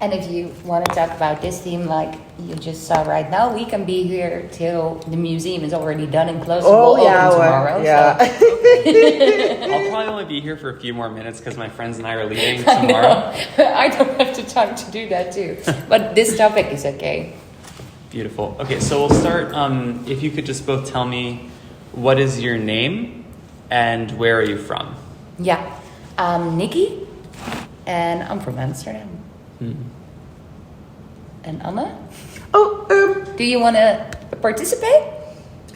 And if you want to talk about this theme like you just saw right now, we can be here till the museum is already done and closed. Oh, we'll yeah, open tomorrow. yeah. So. I'll probably only be here for a few more minutes because my friends and I are leaving tomorrow. I don't have the time to do that too. But this topic is okay. Beautiful. Okay, so we'll start. If you could just both tell me what is your name and where are you from? Yeah, I'm Nikki and I'm from Amsterdam. And Anna? Do you want to participate?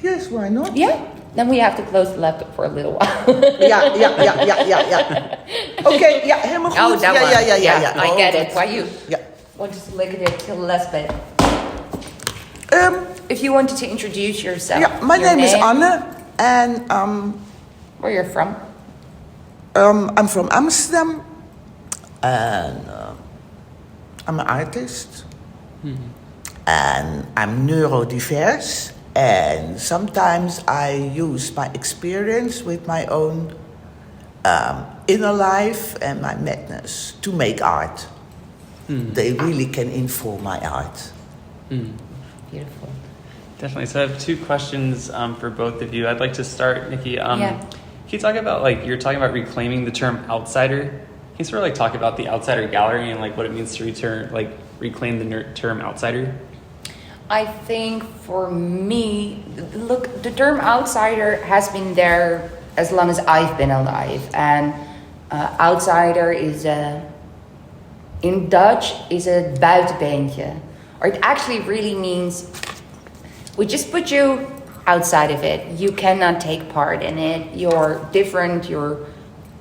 Yes, why not? Yeah? Then we have to close the laptop for a little while. Ja. Oké, ja, helemaal goed. Oh, that one. Ja. I get it. Why you Ja. want to look at it till less bit? If you wanted to introduce yourself. Yeah, my name is Anne and where you're from? I'm from Amsterdam and I'm an artist and I'm neurodiverse and sometimes I use my experience with my own inner life and my madness to make art. They really can inform my art. Beautiful. Definitely. So I have two questions for both of you. I'd like to start, Nikki. Can you talk about, you're talking about reclaiming the term outsider? Can you sort of talk about the outsider gallery and what it means to reclaim the term outsider? I think for me, look, the term outsider has been there as long as I've been alive. And outsider is in Dutch is a buitenbeentje. Or it actually really means we just put you outside of it. You cannot take part in it. You're different.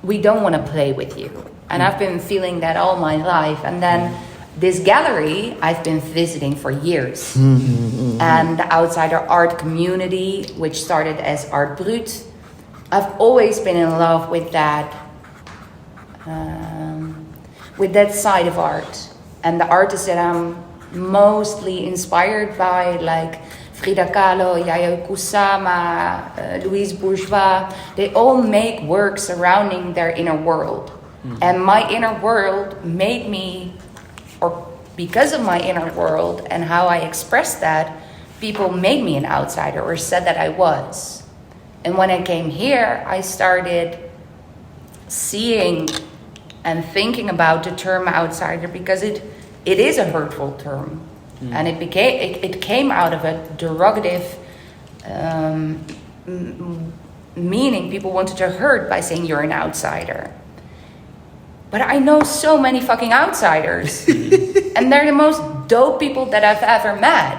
We don't want to play with you. And I've been feeling that all my life. And then this gallery I've been visiting for years. And the outsider art community, which started as Art Brut, I've always been in love with that side of art. And the artists that I'm mostly inspired by, like Frida Kahlo, Yayoi Kusama, Louise Bourgeois, they all make work surrounding their inner world. And my inner world made me, or because of my inner world and how I expressed that, people made me an outsider or said that I was. And when I came here, I started seeing and thinking about the term outsider because it is a hurtful term. And it came out of a derogative meaning. People wanted to hurt by saying you're an outsider. But I know so many fucking outsiders. And they're the most dope people that I've ever met.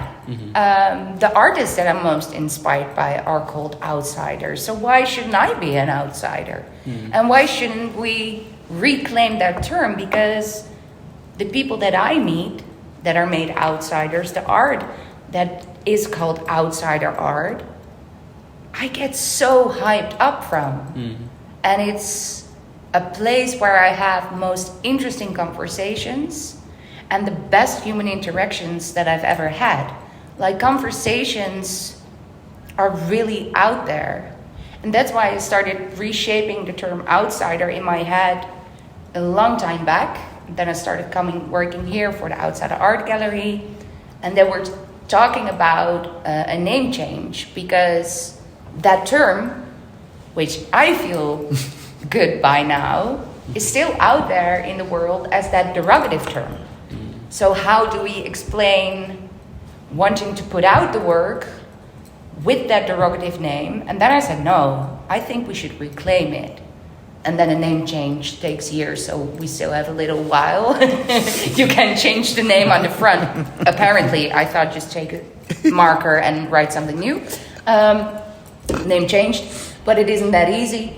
The artists that I'm most inspired by are called outsiders. So why shouldn't I be an outsider? And why shouldn't we reclaim that term? Because the people that I meet that are made outsiders, the art that is called outsider art, I get so hyped up from. And it's a place where I have most interesting conversations and the best human interactions that I've ever had. Conversations are really out there. And that's why I started reshaping the term outsider in my head a long time back. Then I started working here for the Outsider Art Gallery. And then we're talking about a name change because that term, which I feel good by now, is still out there in the world as that derogative term. So how do we explain wanting to put out the work with that derogative name? And then I said, no, I think we should reclaim it. And then a name change takes years, so we still have a little while. You can change the name on the front. Apparently, I thought just take a marker and write something new. Name changed, but it isn't that easy.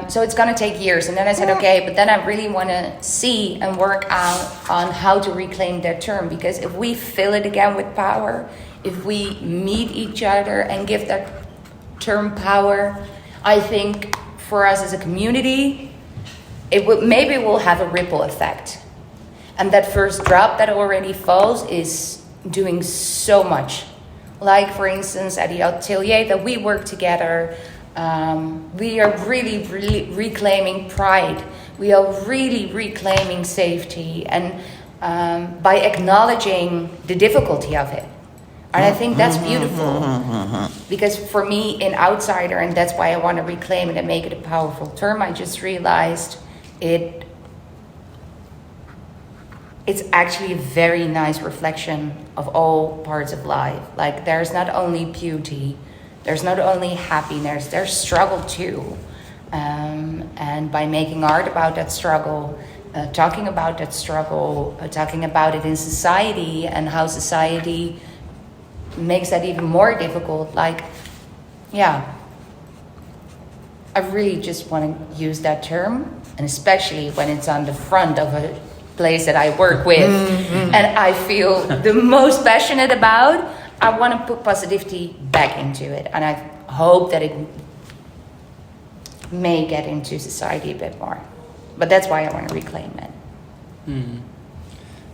So it's going to take years. And then I said, okay, but then I really want to see and work out on how to reclaim that term. Because if we fill it again with power, if we meet each other and give that term power, I think for us as a community, maybe we'll have a ripple effect. And that first drop that already falls is doing so much. Like, for instance, at the atelier that we work together, we are really reclaiming pride. We are really reclaiming safety. And by acknowledging the difficulty of it. And I think that's beautiful. Because for me, an outsider, and that's why I want to reclaim it and make it a powerful term, I just realized it's actually a very nice reflection of all parts of life. Like, there's not only beauty, there's not only happiness, there's struggle too. And by making art about that struggle, talking about that struggle, talking about it in society and how society makes that even more difficult. Like, yeah, I really just want to use that term, and especially when it's on the front of a place that I work with and I feel the most passionate about, I want to put positivity back into it, and I hope that it may get into society a bit more. But that's why I want to reclaim it.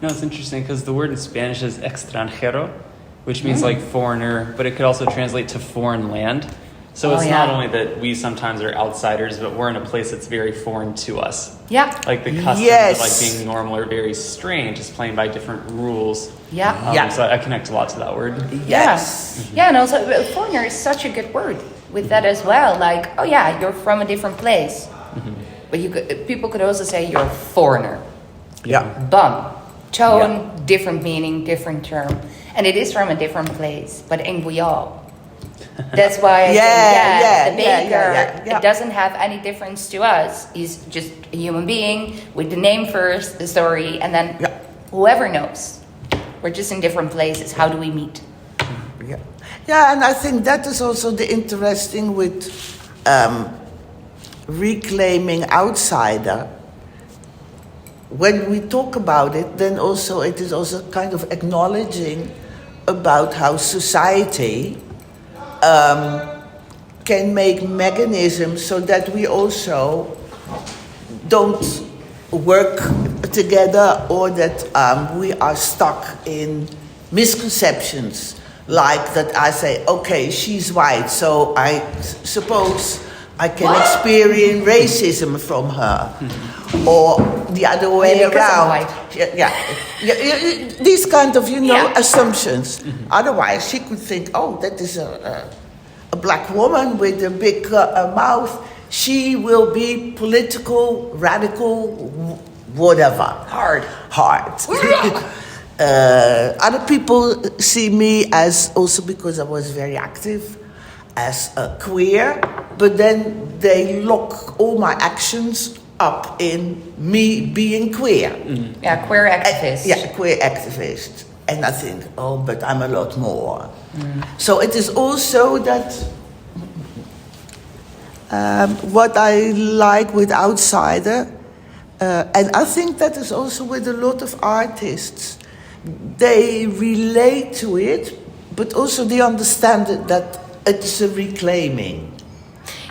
No, it's interesting because the word in Spanish is extranjero, which means like foreigner, but it could also translate to foreign land. So it's not only that we sometimes are outsiders, but we're in a place that's very foreign to us. Yeah. Like the customs of like being normal are very strange, just playing by different rules. Yeah. So I connect a lot to that word. Yes. Yeah, and also foreigner is such a good word with that as well. Like, oh yeah, you're from a different place. But people could also say you're a foreigner. Yeah. Bum. Tone, different meaning, different term. And it is from a different place, but ain't we all? That's why I think, the baker, it doesn't have any difference to us. He's just a human being with the name first, the story, and then whoever knows. We're just in different places. How do we meet? Yeah, and I think that is also the interesting with reclaiming outsider. When we talk about it, then also it is also kind of acknowledging about how society can make mechanisms so that we also don't work together, or that we are stuck in misconceptions. Like that I say, okay, she's white, so I suppose I can experience racism from her. Or the other way around. These kind of, assumptions. Otherwise, she could think, oh, that is a black woman with a big mouth. She will be political, radical, whatever. Hard. Other people see me as, also because I was very active, as queer, but then they lock all my actions up in me being queer. Yeah, queer activist. Queer activist. And I think, oh, but I'm a lot more. So it is also that what I like with outsider, and I think that is also with a lot of artists, they relate to it, but also they understand it, that it's a reclaiming.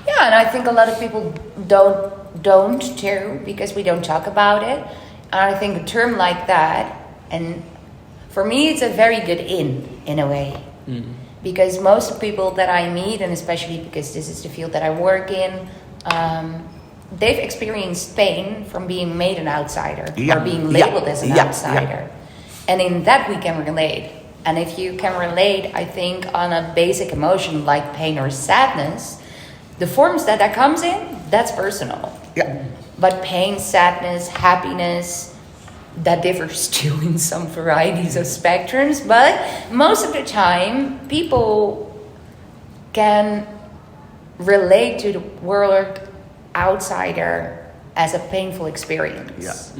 Yeah, and I think a lot of people don't too, because we don't talk about it. And I think a term like that, and for me it's a very good in a way. Because most people that I meet, and especially because this is the field that I work in, they've experienced pain from being made an outsider or being labeled as an outsider. And in that we can relate. And if you can relate, I think, on a basic emotion like pain or sadness, the forms that comes in, that's personal. But pain, sadness, happiness, that differs too in some varieties of spectrums. But most of the time, people can relate to the word outsider as a painful experience.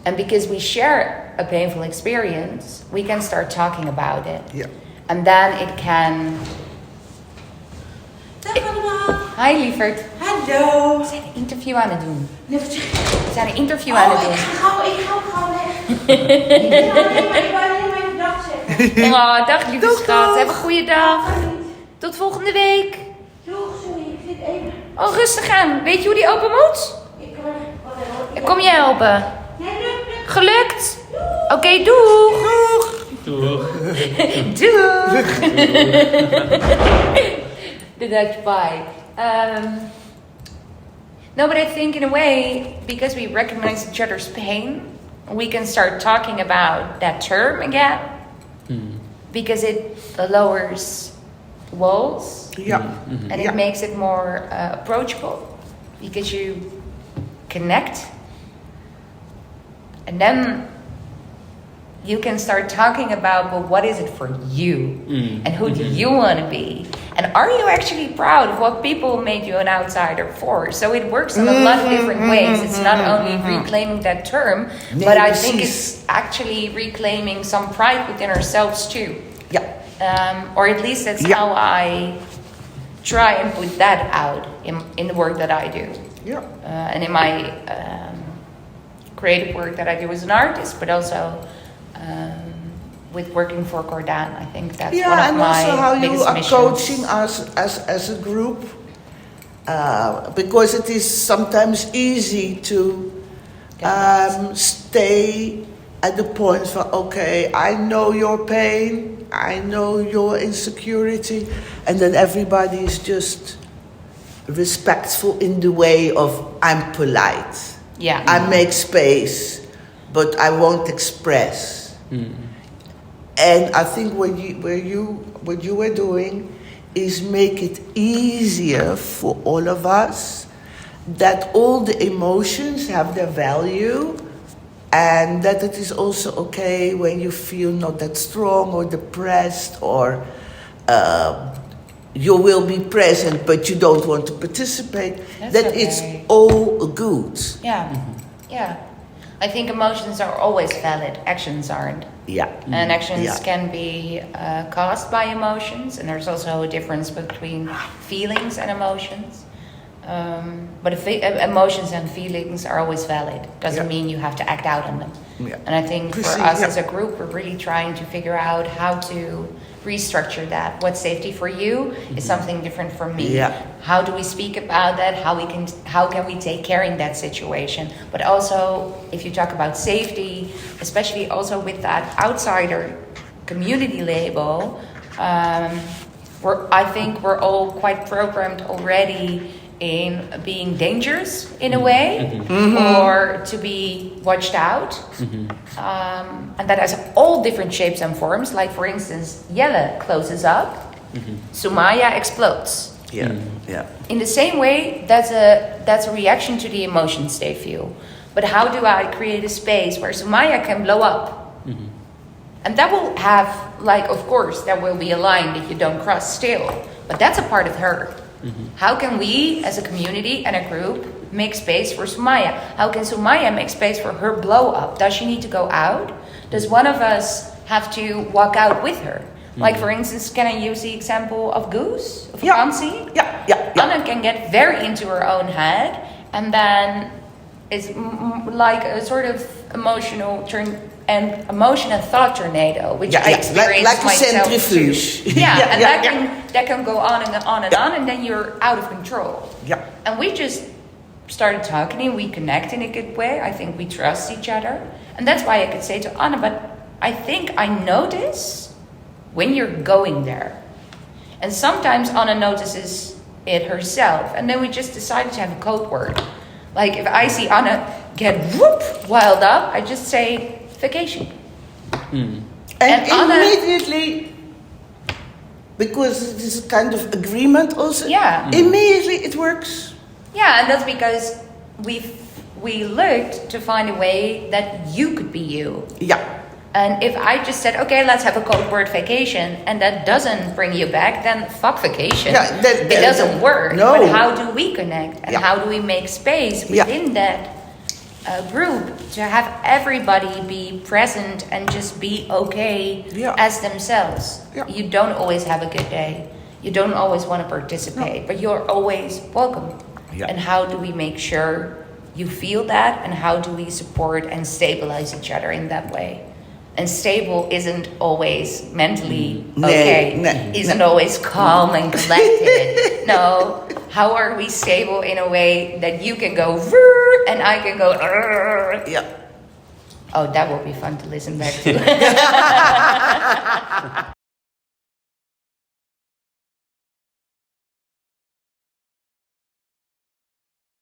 And because we share a painful experience, we can start talking about it. And then it can... Hi lieverd. Hallo. We zijn een interview aan het doen. We zijn een interview aan het doen. Ik ga gewoon weg. Ik wil alleen maar even dag zeggen. Oh, dag lieve schat. Heb een goede dag. Tot volgende week. Doeg, sorry, ik zit even. Oh, rustig aan. Weet je hoe die open moet? Ik kom je helpen. Nee, lukt. Gelukt? Oké, doeg. Doeg. Doeg. The Dutch bite. No, but I think in a way, because we recognize each other's pain, we can start talking about that term again, because it lowers walls, and it makes it more approachable, because you connect, and then you can start talking about, well, what is it for you, and who do you want to be, and are you actually proud of what people made you an outsider for? So it works in a lot of different ways. It's not only reclaiming that term, but I think it's actually reclaiming some pride within ourselves too. Or at least that's how I try and put that out in the work that I do. And in my creative work that I do as an artist, but also with working for Cordan. I think that's one of my and also how you are missions. coaching us as a group, because it is sometimes easy to stay at the point for, okay, I know your pain, I know your insecurity, and then everybody is just respectful in the way of, I'm polite. I make space, but I won't express. And I think what you were doing is make it easier for all of us, that all the emotions have their value, and that it is also okay when you feel not that strong or depressed, or you will be present but you don't want to participate. It's all good. I think emotions are always valid, actions aren't. And actions can be caused by emotions, and there's also a difference between feelings and emotions. But emotions and feelings are always valid. Doesn't mean you have to act out on them. And I think for us as a group, we're really trying to figure out how to restructure that. What's safety for you is something different from me. How do we speak about that? How can we take care in that situation? But also, if you talk about safety, especially also with that outsider community label, I think we're all quite programmed already in being dangerous in a way, or to be watched out, and that has all different shapes and forms. Like, for instance, Jelle closes up, Sumaya explodes. In the same way, that's a reaction to the emotions they feel. But how do I create a space where Sumaya can blow up? And that will have, like, of course, there will be a line that you don't cross still, but that's a part of her. How can we, as a community and a group, make space for Sumaya? How can Sumaya make space for her blow up? Does she need to go out? Does one of us have to walk out with her? Like, for instance, can I use the example of Goose, of Kansi? Anna can get very into her own head, and then it's like a sort of emotional thought tornado, which I experienced like myself a centrifuge. too. That can go on and on and on, and then you're out of control. And we just started talking, and we connect in a good way. I think we trust each other, and that's why I could say to Anna, but I think I notice when you're going there, and sometimes Anna notices it herself, and then we just decided to have a code word. Like, if I see Anna get wild up, I just say vacation. And Anna, immediately, because it is a kind of agreement also, immediately it works. And that's because we looked to find a way that you could be you. And if I just said, okay, let's have a code word vacation, and that doesn't bring you back, then fuck vacation. It doesn't work. No. But how do we connect? And how do we make space within that group to have everybody be present and just be okay as themselves? You don't always have a good day. You don't always want to participate, but you're always welcome. And how do we make sure you feel that? And how do we support and stabilize each other in that way? And stable isn't always mentally okay. Isn't always calm and collected. No. How are we stable in a way that you can go and I can go? Oh, that will be fun to listen back to.